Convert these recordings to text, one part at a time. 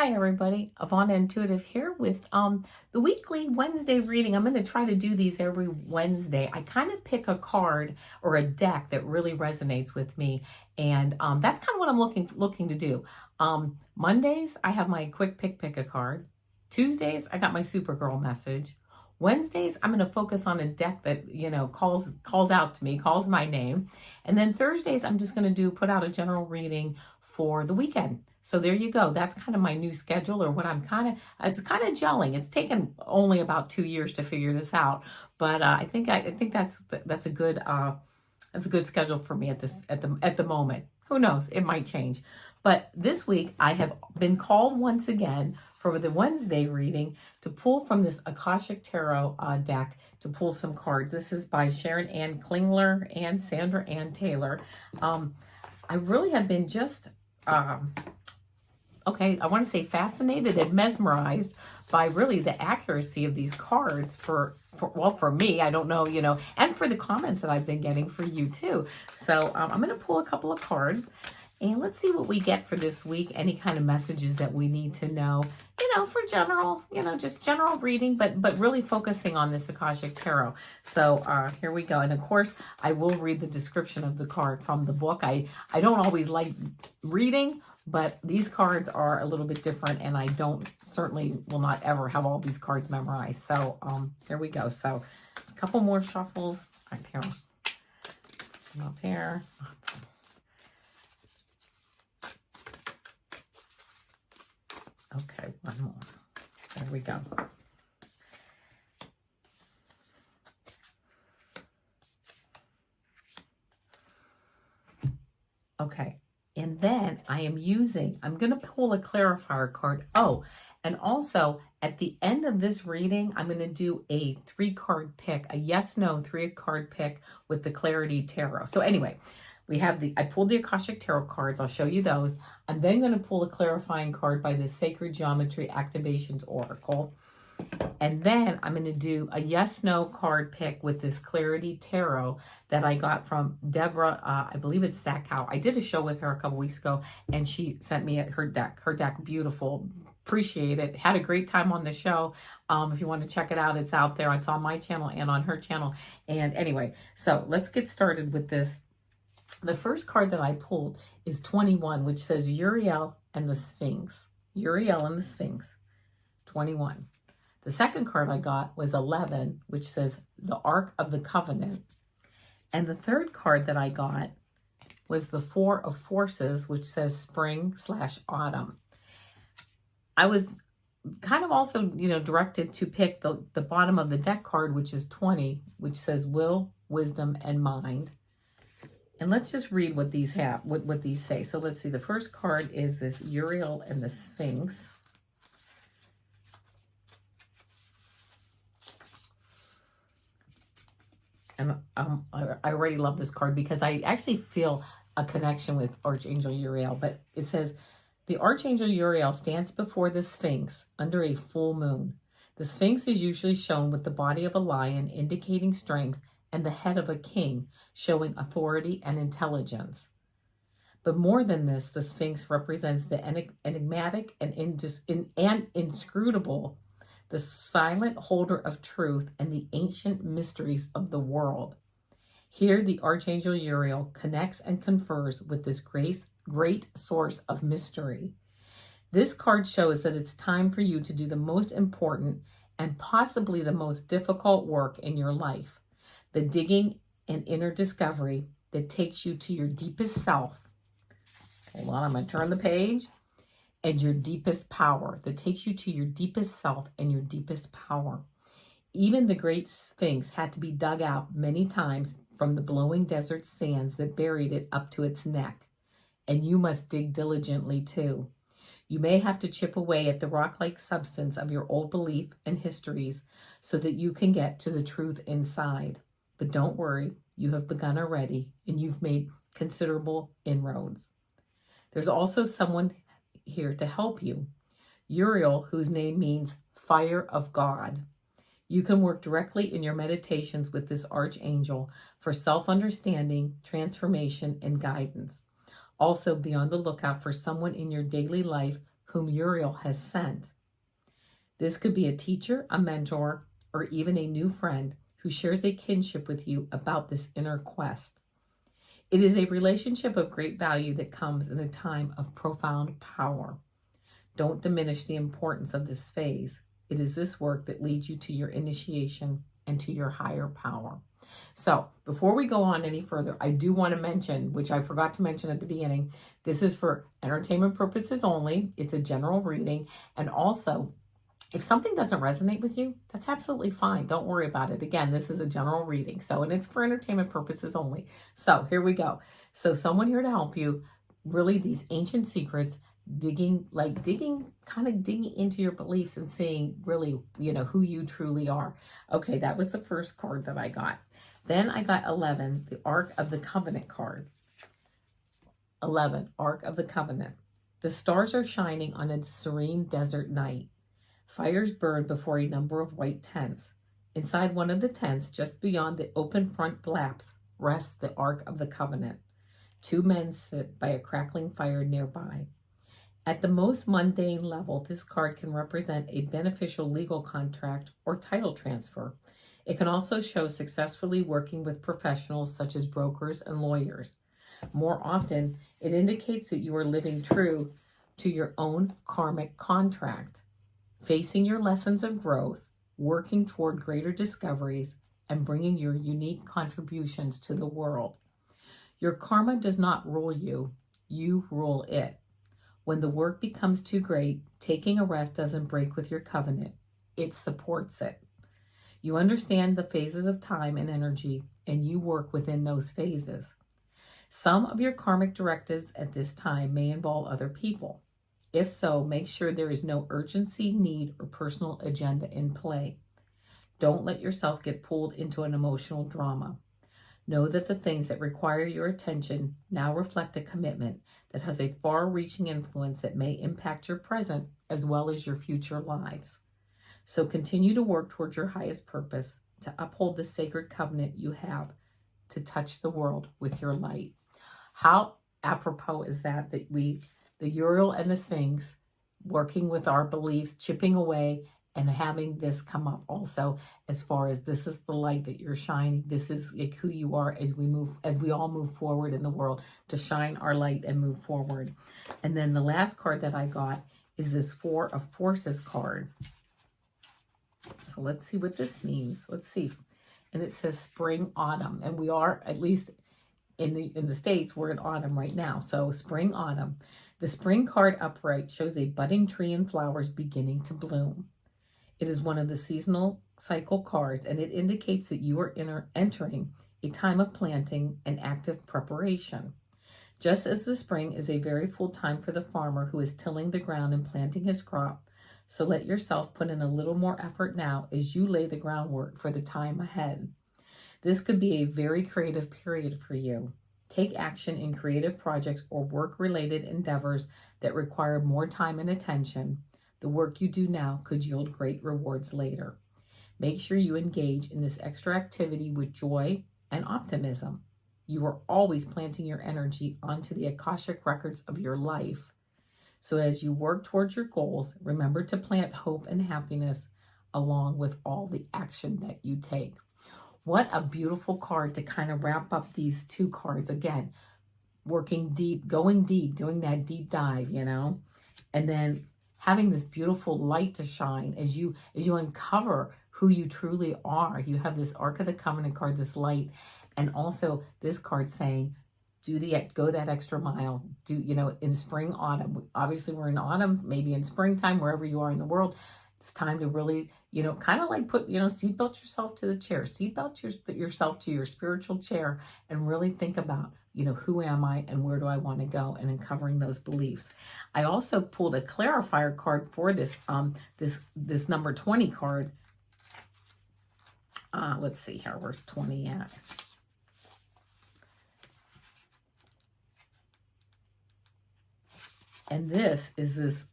Hi everybody, Yvonne Intuitive here with the weekly Wednesday reading. I'm going to try to do these every Wednesday. I kind of pick a card or a deck that really resonates with me, and that's kind of what I'm looking to do. Mondays I have my quick pick a card. Tuesdays I got my Supergirl message. Wednesdays I'm going to focus on a deck that calls out to me, calls my name, and then Thursdays I'm just going to put out a general reading for the weekend. So there you go. That's kind of my new schedule, or what it's kind of gelling. It's taken only about 2 years to figure this out, but I think that's a good schedule for me at the moment. Who knows? It might change. But this week I have been called once again for the Wednesday reading to pull from this Akashic Tarot deck, to pull some cards. This is by Sharon and Klingler and Sandra and Taylor. I really have been just I want to say fascinated and mesmerized by really the accuracy of these cards for me. I don't know, and for the comments that I've been getting for you too. So I'm going to pull a couple of cards and let's see what we get for this week. Any kind of messages that we need to know, for general, just general reading, but really focusing on this Akashic Tarot. So here we go. And of course, I will read the description of the card from the book. I don't always like reading, but these cards are a little bit different, and I certainly will not ever have all these cards memorized. So here we go. So a couple more shuffles. Right here. Up here. Okay, one more. There we go. Okay. And then I'm going to pull a clarifier card. Oh, and also at the end of this reading, I'm going to do a 3-card pick, a yes/no 3-card pick with the Clarity Tarot. So anyway, I pulled the Akashic Tarot cards. I'll show you those. I'm then going to pull a clarifying card by the Sacred Geometry Activations Oracle. And then I'm going to do a yes/no card pick with this Clarity Tarot that I got from Debra, I believe it's Zachary. I did a show with her a couple weeks ago, and she sent me her deck. Her deck, beautiful. Appreciate it. Had a great time on the show. If you want to check it out, it's out there. It's on my channel and on her channel. And anyway, so let's get started with this. The first card that I pulled is 21, which says Uriel and the Sphinx. Uriel and the Sphinx. 21. The second card I got was 11, which says the Ark of the Covenant. And the third card that I got was the 4 of Forces, which says spring/autumn. I was kind of also, directed to pick the bottom of the deck card, which is 20, which says will, wisdom, and mind. And let's just read what these have, what these say. So let's see. The first card is this Uriel and the Sphinx. And I already love this card because I actually feel a connection with Archangel Uriel. But it says, the Archangel Uriel stands before the Sphinx under a full moon. The Sphinx is usually shown with the body of a lion, indicating strength, and the head of a king, showing authority and intelligence. But more than this, the Sphinx represents the enigmatic and inscrutable, the silent holder of truth and the ancient mysteries of the world. Here, the Archangel Uriel connects and confers with this great source of mystery. This card shows that it's time for you to do the most important and possibly the most difficult work in your life. The digging and inner discovery that takes you to your deepest self. Hold on, I'm going to turn the page. And your deepest power, that takes you to your deepest self and your deepest power. Even the great Sphinx had to be dug out many times from the blowing desert sands that buried it up to its neck. And you must dig diligently too. You may have to chip away at the rock-like substance of your old belief and histories so that you can get to the truth inside. But don't worry, you have begun already, and you've made considerable inroads. There's also someone here to help you. Uriel, whose name means fire of God. You can work directly in your meditations with this archangel for self-understanding, transformation, and guidance. Also, be on the lookout for someone in your daily life whom Uriel has sent. This could be a teacher, a mentor, or even a new friend who shares a kinship with you about this inner quest. It is a relationship of great value that comes in a time of profound power. Don't diminish the importance of this phase. It is this work that leads you to your initiation and to your higher power. So before we go on any further, I do want to mention, which I forgot to mention at the beginning, this is for entertainment purposes only. It's a general reading. And also, if something doesn't resonate with you, that's absolutely fine. Don't worry about it. Again, this is a general reading. And it's for entertainment purposes only. So here we go. So someone here to help you, really these ancient secrets, digging into your beliefs and seeing really, who you truly are. Okay, that was the first card that I got. Then I got 11, the Ark of the Covenant card. 11, Ark of the Covenant. The stars are shining on a serene desert night. Fires burn before a number of white tents. Inside one of the tents, just beyond the open front flaps, rests the Ark of the Covenant. 2 men sit by a crackling fire nearby. At the most mundane level, this card can represent a beneficial legal contract or title transfer. It can also show successfully working with professionals such as brokers and lawyers. More often, it indicates that you are living true to your own karmic contract, facing your lessons of growth, working toward greater discoveries, and bringing your unique contributions to the world. Your karma does not rule you, you rule it. When the work becomes too great, taking a rest doesn't break with your covenant. It supports it. You understand the phases of time and energy, and you work within those phases. Some of your karmic directives at this time may involve other people. If so, make sure there is no urgency, need, or personal agenda in play. Don't let yourself get pulled into an emotional drama. Know that the things that require your attention now reflect a commitment that has a far-reaching influence that may impact your present as well as your future lives. So continue to work towards your highest purpose, to uphold the sacred covenant you have, to touch the world with your light. How apropos is that the Uriel and the Sphinx, working with our beliefs, chipping away, and having this come up also as far as this is the light that you're shining. This is like who you are as we all move forward in the world, to shine our light and move forward. And then the last card that I got is this 4 of Forces card. So let's see what this means. Let's see. And it says spring, autumn. And we are, at least in the States, we're in autumn right now. So spring, autumn. The spring card upright shows a budding tree and flowers beginning to bloom. It is one of the seasonal cycle cards, and it indicates that you are entering a time of planting and active preparation. Just as the spring is a very full time for the farmer who is tilling the ground and planting his crop, so let yourself put in a little more effort now as you lay the groundwork for the time ahead. This could be a very creative period for you. Take action in creative projects or work-related endeavors that require more time and attention. The work you do now could yield great rewards later. Make sure you engage in this extra activity with joy and optimism. You are always planting your energy onto the Akashic records of your life. So as you work towards your goals, remember to plant hope and happiness along with all the action that you take. What a beautiful card to kind of wrap up these 2 cards. Again, working deep, going deep, doing that deep dive, and then having this beautiful light to shine as you uncover who you truly are. You have this Ark of the Covenant card, this light, and also this card saying, go that extra mile. In spring, autumn. Obviously, we're in autumn, maybe in springtime, wherever you are in the world. It's time to really, kind of like put, seatbelt yourself to the chair, seatbelt yourself to your spiritual chair, and really think about, who am I and where do I want to go, and uncovering those beliefs. I also pulled a clarifier card for this, this number 20 card. Let's see here, where's 20 at? And this is this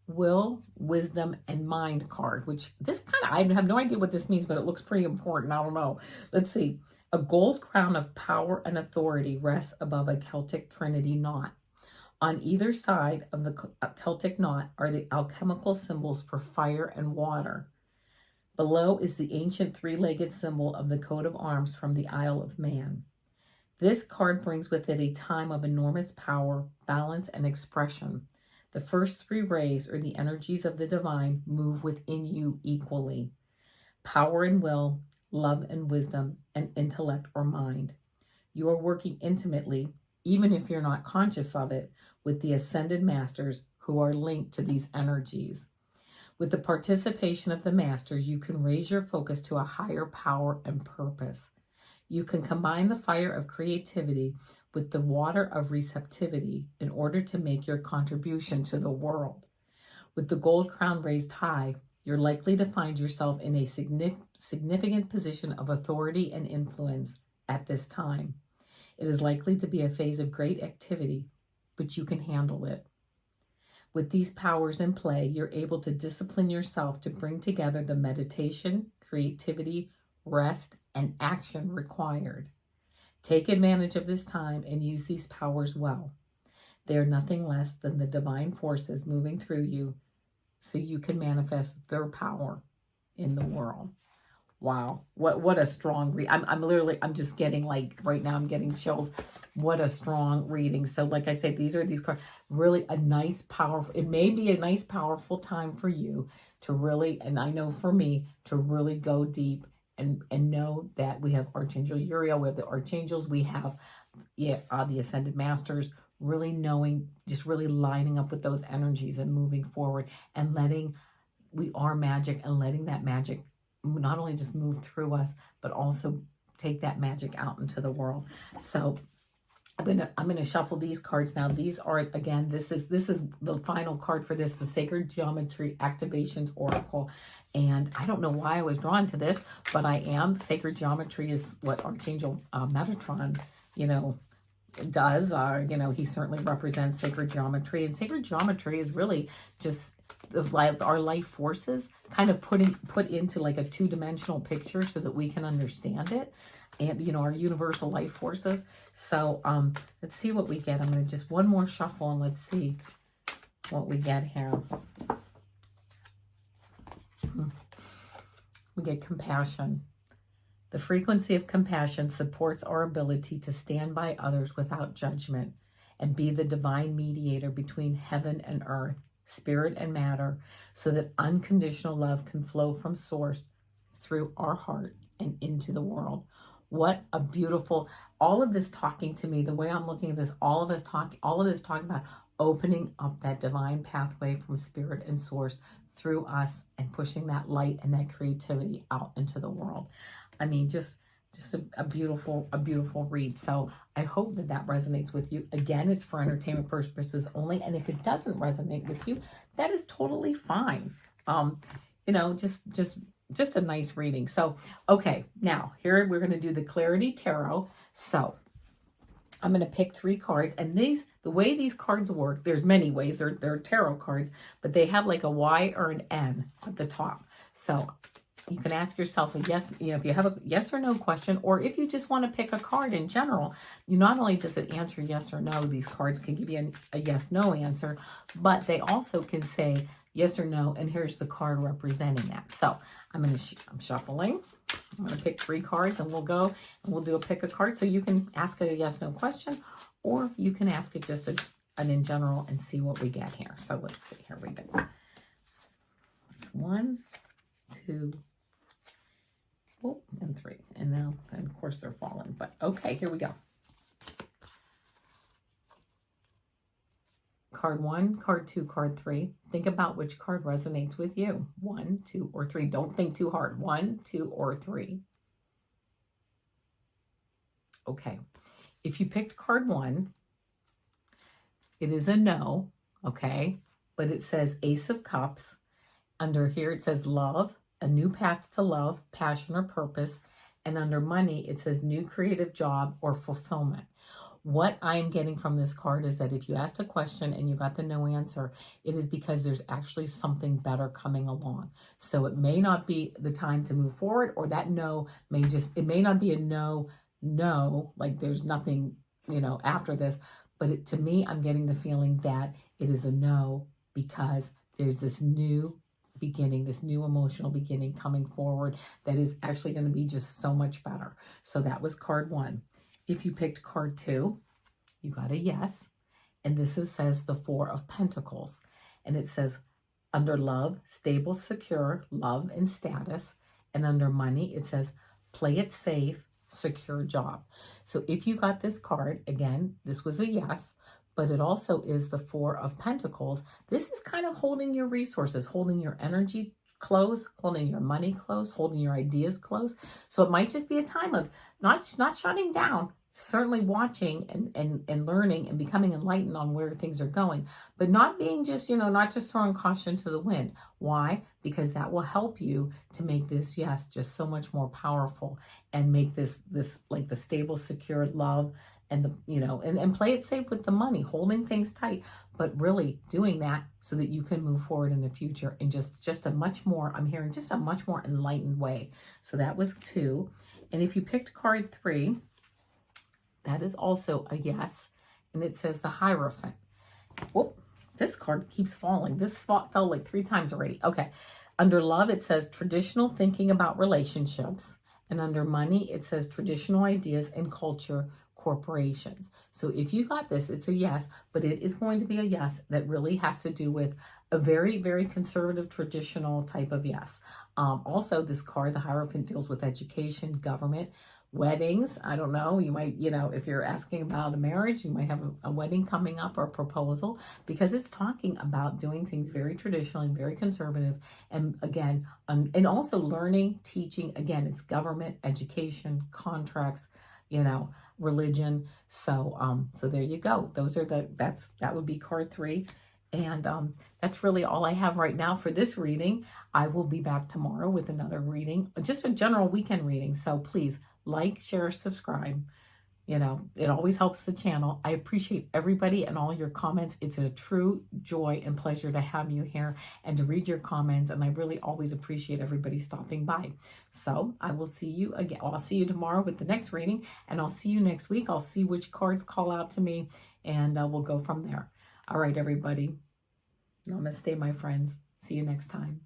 will, wisdom, and mind card, which I have no idea what this means, but it looks pretty important. I don't know. Let's see. A gold crown of power and authority rests above a Celtic Trinity knot. On either side of the Celtic knot are the alchemical symbols for fire and water. Below is the ancient three-legged symbol of the coat of arms from the Isle of Man. This card brings with it a time of enormous power, balance, and expression. The first three rays, or the energies of the divine, move within you equally. Power and will, love and wisdom, and intellect or mind. You are working intimately, even if you're not conscious of it, with the ascended masters who are linked to these energies. With the participation of the masters, you can raise your focus to a higher power and purpose. You can combine the fire of creativity with the water of receptivity in order to make your contribution to the world. With the gold crown raised high, you're likely to find yourself in a significant position of authority and influence at this time. It is likely to be a phase of great activity, but you can handle it. With these powers in play, you're able to discipline yourself to bring together the meditation, creativity, rest, and action required. Take advantage of this time and use these powers well. They are nothing less than the divine forces moving through you so you can manifest their power in the world. Wow, what a strong read. I'm just getting, like, right now I'm getting chills. What a strong reading. So like I said, these cards, really a nice, powerful, it may be a nice, powerful time for you to really, and I know for me, to really go deep and know that we have Archangel Uriel, we have the Archangels, we have the Ascended Masters, really knowing, just really lining up with those energies and moving forward and we are magic, and letting that magic not only just move through us, but also take that magic out into the world. So I'm gonna shuffle these cards now. These are, again, this is the final card for this, the Sacred Geometry Activations Oracle. And I don't know why I was drawn to this, but I am. Sacred Geometry is what Archangel Metatron, does. He certainly represents sacred geometry, and sacred geometry is really just our life forces kind of put into like a two-dimensional picture so that we can understand it, and our universal life forces. So let's see what we get. I'm going to just one more shuffle and let's see what we get here. We get compassion. The frequency of compassion supports our ability to stand by others without judgment and be the divine mediator between heaven and earth, spirit and matter, so that unconditional love can flow from source through our heart and into the world. What a beautiful, all of this talking to me, the way I'm looking at this, all of this talking about opening up that divine pathway from spirit and source through us and pushing that light and that creativity out into the world. I mean, just a beautiful read. So I hope that resonates with you. Again, it's for entertainment purposes only. And if it doesn't resonate with you, that is totally fine. Just a nice reading. So, okay, now here we're going to do the Clarity Tarot. So I'm going to pick 3 cards, and the way these cards work, there's many ways. They're tarot cards, but they have like a Y or an N at the top. So you can ask yourself a yes, if you have a yes or no question, or if you just want to pick a card in general, not only does it answer yes or no, these cards can give you a yes/no answer, but they also can say yes or no, and here's the card representing that. So I'm shuffling. I'm going to pick 3 cards, and we'll do a pick a card. So you can ask it a yes/no question, or you can ask it just an in general and see what we get here. So let's see. Here we go. It's 1, 2, and 3. And now, and of course, they're falling. But okay, here we go. Card 1, card 2, card 3. Think about which card resonates with you. 1, 2, or 3. Don't think too hard. 1, 2, or 3. Okay. If you picked card 1, it is a no, okay? But it says Ace of Cups. Under here, it says love, a new path to love, passion, or purpose. And under money, it says new creative job or fulfillment. What I'm getting from this card is that if you asked a question and you got the no answer, it is because there's actually something better coming along. So it may not be the time to move forward, or that no it may not be a no, like there's nothing, after this, But to me, I'm getting the feeling that it is a no, because there's this new beginning, this new emotional beginning coming forward that is actually going to be just so much better. So that was card 1. If you picked card 2, you got a yes. And says the 4 of Pentacles. And it says, under love, stable, secure, love and status. And under money, it says, play it safe, secure job. So if you got this card, again, this was a yes, but it also is the 4 of Pentacles. This is kind of holding your resources, holding your energy close, holding your money close, holding your ideas close. So it might just be a time of not shutting down, certainly watching and learning and becoming enlightened on where things are going, but not being just, not just throwing caution to the wind. Why? Because that will help you to make this, yes, just so much more powerful, and make this like the stable, secure love, and and play it safe with the money, holding things tight, but really doing that so that you can move forward in the future in just a much more, I'm hearing just a much more enlightened way. So that was 2. And if you picked card 3, that is also a yes, and it says the Hierophant. Whoop, this card keeps falling. This spot fell like 3 times already. Okay, under love, it says traditional thinking about relationships, and under money, it says traditional ideas and culture, corporations. So if you got this, it's a yes, but it is going to be a yes that really has to do with a very, very conservative, traditional type of yes. Also, this card, the Hierophant, deals with education, government, weddings. I don't know, you might, if you're asking about a marriage, you might have a wedding coming up or a proposal, because it's talking about doing things very traditional and very conservative. And again, and also learning, teaching, again, it's government, education, contracts, religion. So there you go. Those are that would be card 3. And that's really all I have right now for this reading. I will be back tomorrow with another reading, just a general weekend reading. So please like, share, subscribe. It always helps the channel. I appreciate everybody and all your comments. It's a true joy and pleasure to have you here and to read your comments. And I really always appreciate everybody stopping by. So I will see you again. I'll see you tomorrow with the next reading, and I'll see you next week. I'll see which cards call out to me, and we'll go from there. All right, everybody. Namaste, my friends. See you next time.